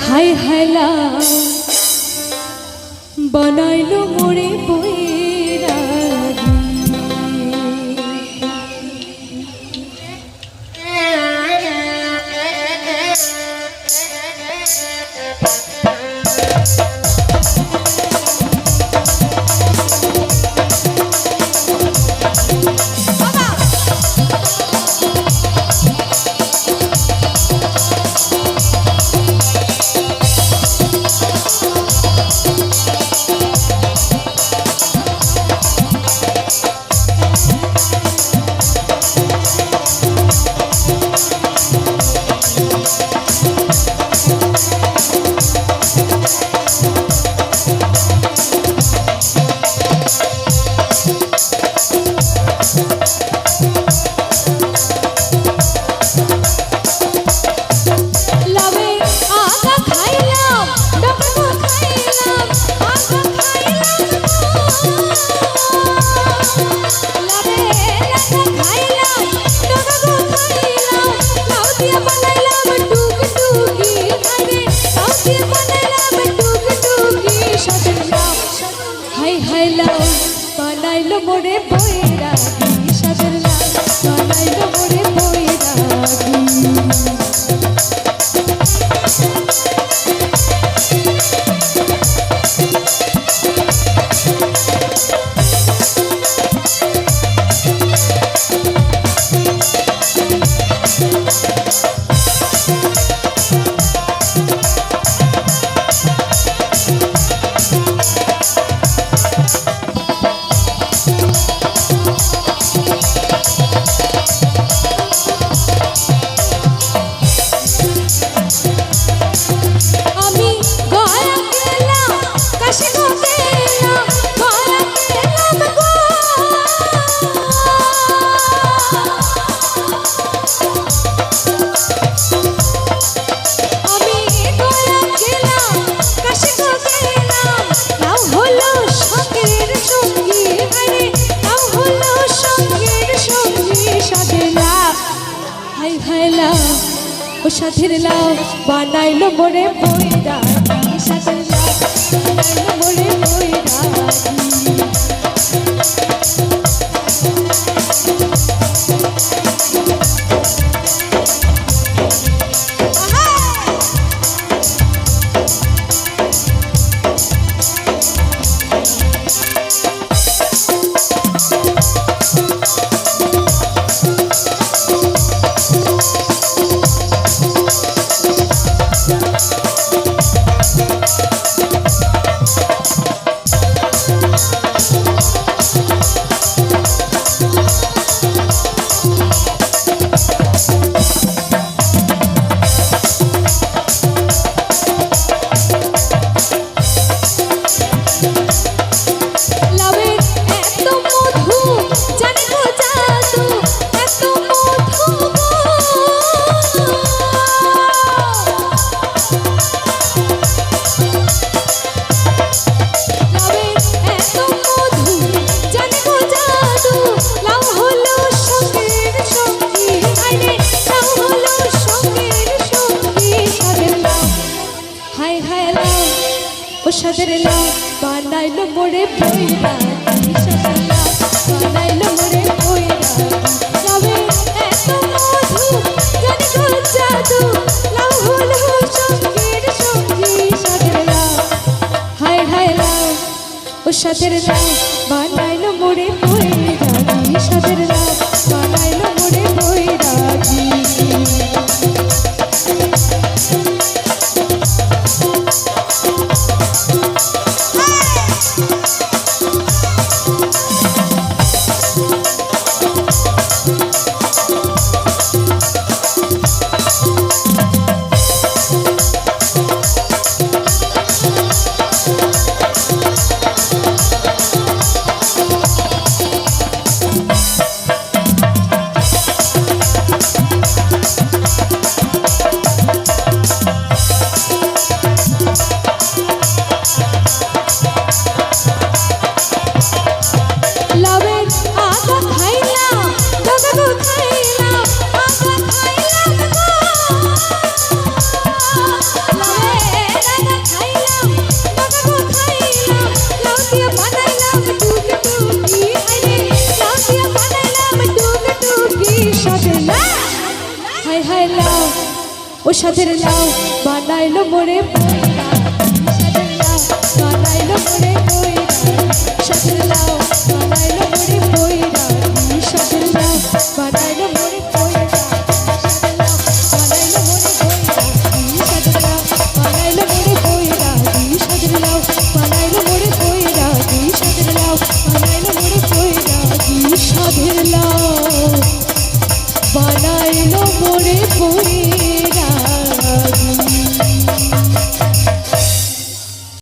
हाय हायला बनाइलो मोरे बनाइलो मोरे बैरागी साजला बनाइलो मोरे साथेर लाओ बनाइलो मोरे बैरागी साथेर लाओ बनाइलो मोरे बैरागी साथेर लाओ बनाइलो मोरे बैरागी साथेर लाओ बनाइलो मोरे बैरागी लावे एत मधु जाने गो जादू लाओ हलो संगीर संगी साथेर लाओ हाय हाय लाओ ओ साथेर लाओ बनाइलो मोरे बैरागी साथेर लाओ बनाइलो मोरे बैरागी। হায় হায় লাও ও সাধের লাও বানাইলো মোরে পয়রা সাধের লাও বানাইলো মোরে পয়রা সাধের লাও বানাইলো মোরে পয়রা সাধের লাও বানাইলো মোরে পয়রা সাধের লাও বানাইলো মোরে পয়রা সাধের লাও বানাইলো মোরে পয়রা সাধের লাও বানাইলো মোরে পয়রা সাধের লাও বানাইলো মোরে পয়রা সাধের লাও বানাইলো মোরে পয়রা